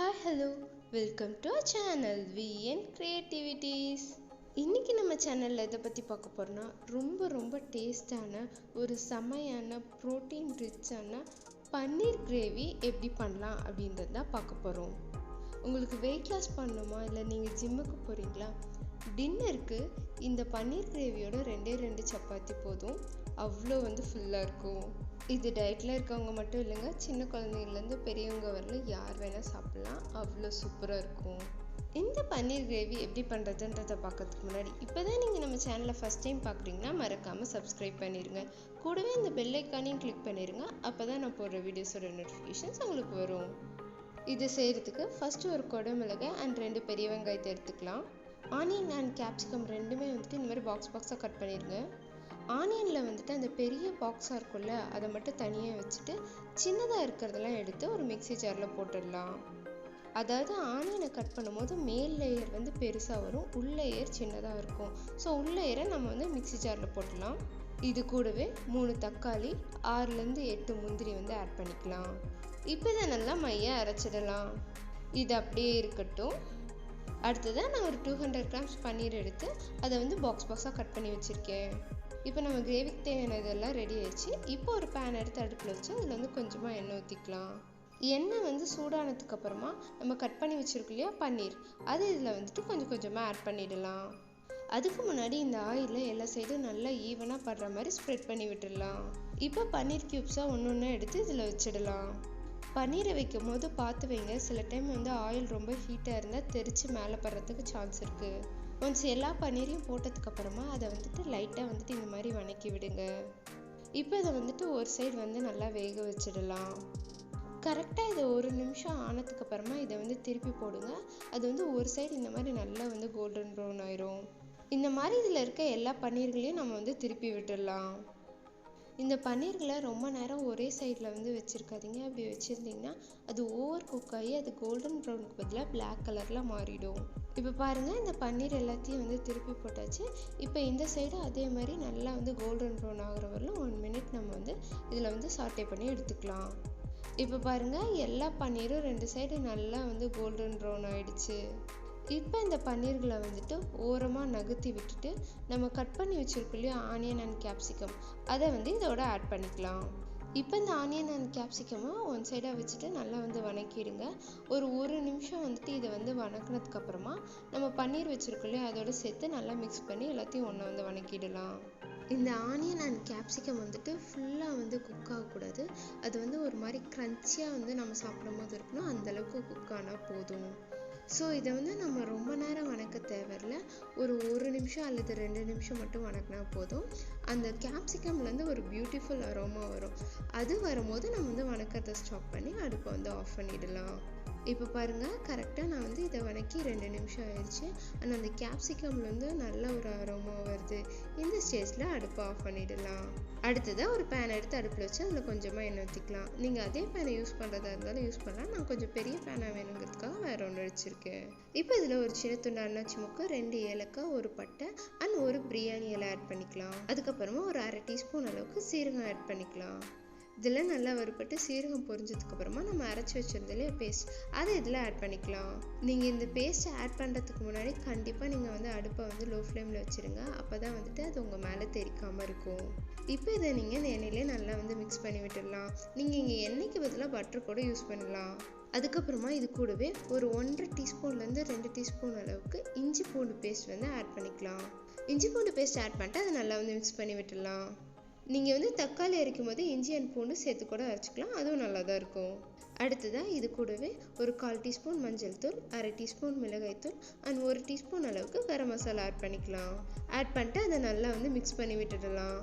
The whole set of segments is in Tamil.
Hi hello welcome to our channel VN creativities. இன்றைக்கி நம்ம சேனலில் எதை பற்றி பார்க்க போகிறோன்னா ரொம்ப டேஸ்டான ஒரு செமையான ப்ரோட்டீன் ரிச்சான பன்னீர் கிரேவி எப்படி பண்ணலாம் அப்படின்றது தான் பார்க்க போகிறோம். உங்களுக்கு வெயிட் லாஸ் பண்ணணுமா இல்லை நீங்கள் ஜிம்முக்கு போகிறீங்களா, டின்னருக்கு இந்த பன்னீர் கிரேவியோட 2 சப்பாத்தி போதும், அவ்வளோ ஃபுல்லாக இருக்கும். இது டயட்டில் இருக்கவங்க மட்டும் இல்லைங்க, சின்ன குழந்தைங்கலேருந்து பெரியவங்க வரலும் யார் வேணால் சாப்பிட்லாம், அவ்வளோ சூப்பராக இருக்கும். இந்த பன்னீர் கிரேவி எப்படி பண்ணுறதுன்றதை பார்க்கறதுக்கு முன்னாடி இப்போ தான் நீங்கள் நம்ம சேனலை ஃபஸ்ட் டைம் பார்க்குறீங்கன்னா மறக்காமல் சப்ஸ்கிரைப் பண்ணிடுங்க. கூடவே இந்த பெல் ஐக்கானையும் கிளிக் பண்ணிடுங்க, அப்போ தான் நான் போடுற வீடியோஸோட நோட்டிஃபிகேஷன்ஸ் உங்களுக்கு வரும். இது செய்கிறதுக்கு ஃபஸ்ட்டு ஒரு குடமிளகாய் அண்ட் 2 பெரிய வெங்காயத்தை எடுத்துக்கலாம். ஆனியன் அண்ட் கேப்சிகம் ரெண்டுமே இந்த மாதிரி பாக்ஸாக கட் பண்ணிடுங்க. ஆனியனில் அந்த பெரிய பாக்ஸாக இருக்கும்ல, அதை மட்டும் தனியாக வச்சுட்டு சின்னதாக இருக்கிறதெல்லாம் எடுத்து ஒரு மிக்ஸி ஜாரில் போட்டுடலாம். அதாவது ஆனியனை கட் பண்ணும்போது மேல் லேயர் பெருசாக வரும், உள் லேயர் சின்னதாக இருக்கும். ஸோ உள் லேயரை நம்ம மிக்ஸி ஜாரில் போட்டுடலாம். இது கூடவே 3 தக்காளி, 6லேருந்து 8 முந்திரி ஆட் பண்ணிக்கலாம். இப்போ இதை நல்லா மையாக அரைச்சிடலாம். இது அப்படியே இருக்கட்டும். அடுத்ததாக நான் ஒரு 200 கிராம்ஸ் பன்னீர் எடுத்து அதை பாக்ஸாக கட் பண்ணி வச்சுருக்கேன். இப்போ நம்ம கிரேவிக்கு தேவையான இதெல்லாம் ரெடி ஆயிடுச்சு. இப்போ ஒரு பேன் எடுத்து அடுப்பில் வச்சு அதில் கொஞ்சமாக எண்ணெய் ஊற்றிக்கலாம். எண்ணெய் சூடானதுக்கு அப்புறமா நம்ம கட் பண்ணி வச்சுருக்கோம் இல்லையா பன்னீர், அது இதில் கொஞ்சமாக ஆட் பண்ணிடலாம். அதுக்கு முன்னாடி இந்த ஆயிலில் எல்லா சைடும் நல்லா ஈவனாக படுற மாதிரி ஸ்ப்ரெட் பண்ணி விட்டுடலாம். இப்போ பன்னீர் க்யூப்ஸாக ஒன்று எடுத்து இதில் வச்சிடலாம். பன்னீரை வைக்கும் போது பார்த்து வைங்க, சில டைம் ஆயில் ரொம்ப ஹீட்டாக இருந்தால் தெரித்து மேலே படுறதுக்கு சான்ஸ் இருக்குது. ஒன்ஸ் எல்லா பன்னீரையும் போட்டதுக்கப்புறமா அதை லைட்டாக இந்த மாதிரி வணக்கி விடுங்க. இப்போ இதை ஒரு சைடு நல்லா வேக வச்சிடலாம். கரெக்டாக இதை 1 நிமிஷம் ஆனதுக்கப்புறமா இதை திருப்பி போடுங்க. அது ஒரு சைடு இந்த மாதிரி நல்லா கோல்டன் ப்ரௌன் ஆயிரும். இந்த மாதிரி இதில் இருக்க எல்லா பன்னீர்களையும் நம்ம திருப்பி விட்டுடலாம். இந்த பன்னீர்களை ரொம்ப நேரம் ஒரே சைடில் வச்சுருக்காதீங்க. அப்படி வச்சுருந்தீங்கன்னா அது ஓவர் குக் ஆகி அது கோல்டன் ப்ரௌனுக்கு பதிலாக பிளாக் கலரில் மாறிடும். இப்போ பாருங்கள், இந்த பன்னீர் எல்லாத்தையும் திருப்பி போட்டாச்சு. இப்போ இந்த சைடு அதே மாதிரி நல்லா கோல்டன் ப்ரௌன் ஆகிற வரலும் 1 மினிட் நம்ம இதில் சாட்டே பண்ணி எடுத்துக்கலாம். இப்போ பாருங்கள், எல்லா பன்னீரும் 2 சைடு நல்லா கோல்டன் ப்ரௌன் ஆகிடுச்சு. இப்போ இந்த பன்னீர்களை ஓரமாக நகர்த்தி விட்டுட்டு நம்ம கட் பண்ணி வச்சுருக்கோம் இல்லையா ஆனியன் அண்ட் கேப்சிகம், அதை இதோட ஆட் பண்ணிக்கலாம். இப்போ இந்த ஆனியன் அண்ட் கேப்சிகமை 1 சைடாக வச்சுட்டு நல்லா வணக்கிடுங்க. ஒரு நிமிஷம் இதை வணக்கினதுக்கப்புறமா நம்ம பன்னீர் வச்சுருக்கோம் இல்லையா அதோட சேர்த்து நல்லா மிக்ஸ் பண்ணி எல்லாத்தையும் ஒன்று வணக்கிடலாம். இந்த ஆனியன் அண்ட் கேப்சிகம் ஃபுல்லாக குக் ஆகக்கூடாது. அது ஒரு மாதிரி க்ரன்ச்சியாக நம்ம சாப்பிடும் போது இருக்கணும், அந்தளவுக்கு குக் ஆனால் போதும். ஸோ இதை நம்ம ரொம்ப நேரம் வணக்க தேவையில்லை. ஒரு நிமிஷம் அல்லது 2 நிமிஷம் மட்டும் வணக்கினா போதும். அந்த கேப்சிகம்லேருந்து ஒரு பியூட்டிஃபுல் அரோமா வரும். அது வரும்போது நம்ம வணக்கத்தை ஸ்டாப் பண்ணி அடுப்பை ஆஃப் பண்ணிடலாம். இப்போ பாருங்கள், கரெக்டாக நான் இதை வணக்கி 2 நிமிஷம் ஆயிடுச்சு. ஆனால் அந்த கேப்சிகம்லேருந்து நல்ல ஒரு அரோமா வருது. இந்த ஸ்டேஜில் அடுப்பை ஆஃப் பண்ணிடலாம். அடுத்ததாக ஒரு பேன் எடுத்து அடுப்பில் வச்சு அதில் கொஞ்சமாக எண்ணெய் ஊற்றிக்கலாம். நீங்கள் அதே பேனை யூஸ் பண்ணுறதா இருந்தாலும் யூஸ் பண்ணலாம். நான் கொஞ்சம் பெரிய பேனாக வேணுங்கிறதுக்காக வேறு ஒன்று வச்சுருக்கேன். இப்போ இதில் ஒரு சின்ன துண்டு அன்னாச்சி முக்கு, 2 ஏலக்காய், 1 பட்டை அண்ட் 1 பிரியாணி இலை ஆட் பண்ணிக்கலாம். அதுக்கப்புறமா ஒரு 1/2 டீஸ்பூன் அளவுக்கு சீரகம் ஆட் பண்ணிக்கலாம். இதில் நல்லா வறுபட்டு சீரகம் பொரிஞ்சதுக்கப்புறமா நம்ம அரைச்சி வச்சுருந்தாலே பேஸ்ட் அதை இதில் ஆட் பண்ணிக்கலாம். நீங்கள் இந்த பேஸ்ட்டை ஆட் பண்ணுறதுக்கு முன்னாடி கண்டிப்பாக நீங்கள் அடுப்பை லோ ஃப்ளேமில் வச்சுருங்க. அப்போ தான் அது உங்கள் மேலே தெரிக்காமல் இருக்கும். இப்போ இதை நீங்கள் இந்த எண்ணெயிலே நல்லா மிக்ஸ் பண்ணி விட்டுடலாம். நீங்கள் இங்கே எண்ணெய்க்கு பதிலாக பட்டர் கூட யூஸ் பண்ணலாம். அதுக்கப்புறமா இது கூடவே ஒரு 1.5 டீஸ்பூன்லேருந்து 2 டீஸ்பூன் அளவுக்கு இஞ்சி பூண்டு பேஸ்ட் ஆட் பண்ணிக்கலாம். இஞ்சி பூண்டு பேஸ்ட் ஆட் பண்ணிட்டு அதை நல்லா மிக்ஸ் பண்ணி விட்டுடலாம். நீங்கள் தக்காளி அரைக்கும் போது இஞ்சி அண்ட் பூண்டு சேர்த்து கூட அரைச்சிக்கலாம், அதுவும் நல்லா தான் இருக்கும். அடுத்ததாக இது கூடவே ஒரு 1/4 டீஸ்பூன் மஞ்சள் தூள், 1/2 டீஸ்பூன் மிளகாய் தூள் அண்ட் 1 டீஸ்பூன் அளவுக்கு கரம் மசாலா ஆட் பண்ணிக்கலாம். ஆட் பண்ணிட்டு அதை நல்லா மிக்ஸ் பண்ணி விட்டுடலாம்.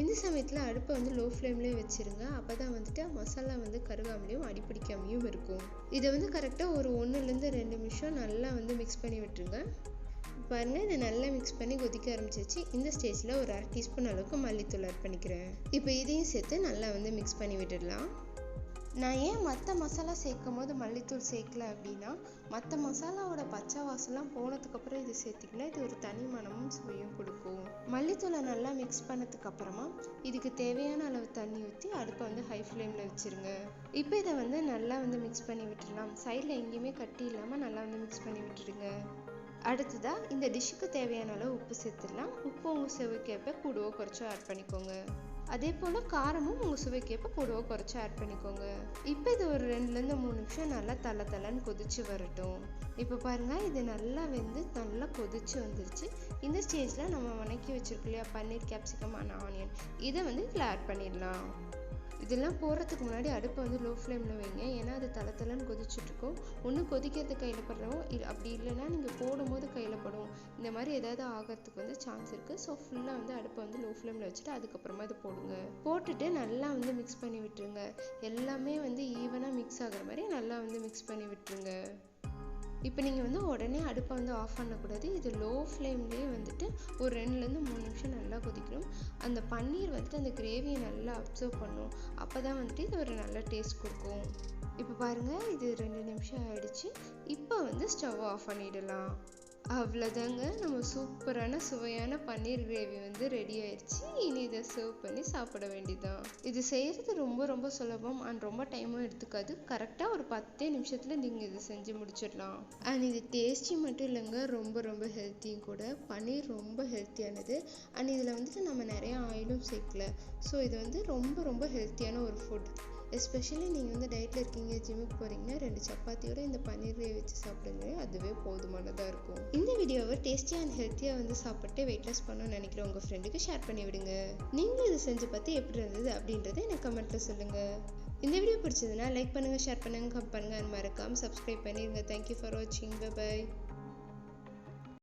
இந்த சமயத்தில் அடுப்பை லோ ஃப்ளேம்லேயே வச்சுருங்க. அப்போ தான் மசாலா கருகாமலையும் அடிப்பிடிக்காமையும் இருக்கும். இதை கரெக்டாக ஒரு 1லேருந்து 2 நிமிஷம் நல்லா மிக்ஸ் பண்ணி விட்டுருங்க. பாருங்கள், இதை நல்லா மிக்ஸ் பண்ணி கொதிக்க ஆரம்பிச்சிச்சு. இந்த ஸ்டேஜில் ஒரு 1/2 டீஸ்பூன் அளவுக்கு மல்லித்தூள் ஆட் பண்ணிக்கிறேன். இப்போ இதையும் சேர்த்து நல்லா மிக்ஸ் பண்ணி விட்டுடலாம். நான் ஏன் மற்ற மசாலா சேர்க்கும் போது மல்லித்தூள் சேர்க்கல அப்படின்னா, மற்ற மசாலாவோட பச்சை வாசம்லாம் போனதுக்கப்புறம் இது சேர்த்திங்கன்னா இது ஒரு தனி மணமும் சுவையும் கொடுக்கும். மல்லித்தூளை நல்லா மிக்ஸ் பண்ணதுக்கு அப்புறமா இதுக்கு தேவையான அளவு தண்ணி ஊற்றி அடுப்பை வந்து ஹை ஃப்ளேமில் வச்சுருங்க. இப்போ இதை வந்து நல்லா வந்து மிக்ஸ் பண்ணி விட்டுடலாம். சைடில் எங்கேயுமே கட்டி இல்லாமல் நல்லா வந்து மிக்ஸ் பண்ணி விட்டுடுங்க. அடுத்ததாக இந்த டிஷ்ஷுக்கு தேவையான அளவு உப்பு சேர்த்துடலாம். உப்பு உங்கள் சுவைக்கேற்ப கூடவோ குறைச்சோ ஆட் பண்ணிக்கோங்க. அதே போல் காரமும் உங்கள் சுவைக்கேற்ப கூடவோ குறைச்சி ஆட் பண்ணிக்கோங்க. இப்போ இது ஒரு 2லேருந்து 3 நிமிஷம் நல்லா தளன்னு கொதிச்சு வரட்டும். இப்போ பாருங்கள், இது நல்லா வெந்து நல்லா கொதிச்சு வந்துருச்சு. இந்த ஸ்டேஜில் நம்ம வணக்கி வச்சிருக்கோம் இல்லையா பன்னீர், கேப்சிகம் அண்ட் ஆனியன், இதை வந்து இதில் ஆட் பண்ணிடலாம். இதெல்லாம் போடுறதுக்கு முன்னாடி அடுப்பை வந்து லோ ஃப்ளேமில் வைங்க. ஏன்னா அது தளன்னு கொதிச்சுட்ருக்கும். ஒன்று கொதிக்கிறது கையில் படுறோம், அப்படி இல்லைன்னா நீங்கள் போடும்போது கையில் படும். இந்த மாதிரி ஏதாவது ஆகிறதுக்கு வந்து சான்ஸ் இருக்குது. ஸோ ஃபுல்லாக வந்து அடுப்பை வந்து லோ ஃப்ளேமில் வச்சுட்டு அதுக்கப்புறமா இதை போடுங்க. போட்டுட்டு நல்லா வந்து மிக்ஸ் பண்ணி விட்டுருங்க. எல்லாமே வந்து ஈவனாக மிக்ஸ் ஆகிற மாதிரி நல்லா வந்து மிக்ஸ் பண்ணி விட்டுருங்க. இப்போ நீங்கள் வந்து உடனே அடுப்பை வந்து ஆஃப் பண்ணக்கூடாது. இது லோ ஃப்ளேம்லேயே வந்துட்டு ஒரு 2லேருந்து 3 நிமிஷம் நல்லா கொதிக்கணும். அந்த பன்னீர் வந்துட்டு அந்த கிரேவியை நல்லா அப்சர்வ் பண்ணும். அப்போ தான் வந்துட்டு இது ஒரு நல்ல டேஸ்ட் கொடுக்கும். இப்போ பாருங்கள், இது 2 நிமிஷம் ஆயிடுச்சு. இப்போ வந்து ஸ்டவ் ஆஃப் பண்ணிடலாம். அவ்வளோதாங்க, நம்ம சூப்பரான சுவையான பன்னீர் கிரேவி வந்து ரெடி ஆயிடுச்சு. இனி இதை சர்வ் பண்ணி சாப்பிட வேண்டியதான். இது செய்கிறது ரொம்ப சுலபம் அண்ட் ரொம்ப டைமும் எடுத்துக்காது. கரெக்டாக ஒரு 10 நிமிஷத்தில் நீங்கள் இதை செஞ்சு முடிச்சிடலாம். அண்ட் இது டேஸ்டி மட்டும் இல்லைங்க, ரொம்ப ஹெல்த்தியும் கூட. பன்னீர் ரொம்ப ஹெல்த்தியானது. அண்ட் இதில் வந்துட்டு நம்ம நிறைய ஆயிலும் சேர்க்கல. ஸோ இது வந்து ரொம்ப ஹெல்த்தியான ஒரு ஃபுட். எஸ்பெஷலி நீங்கள் வந்து டயட்டில் இருக்கீங்க, ஜிம்முக்கு போகிறீங்கன்னா 2 சப்பாத்தியோட இந்த பன்னீர் கிரேவி வச்சு சாப்பிடுங்க. அதுவே போதுமானதாக இருக்கும். இந்த வீடியோவை டேஸ்டியாக அண்ட் ஹெல்த்தியாக வந்து சாப்பிட்டு வெயிட் லாஸ் பண்ணணும்னு நினைக்கிற உங்கள் ஃப்ரெண்டுக்கு ஷேர் பண்ணி விடுங்க. நீங்களும் இதை செஞ்சு பார்த்து எப்படி இருந்தது அப்படின்றத எனக்கு கமெண்ட்டில் சொல்லுங்கள். இந்த வீடியோ பிடிச்சதுன்னா லைக் பண்ணுங்கள், ஷேர் பண்ணுங்கள், கமெண்ட் பண்ணுங்கள் அண்ட் மறக்காமல் சப்ஸ்கிரைப் பண்ணிடுங்க. தேங்க்யூ ஃபார் வாட்சிங். பை.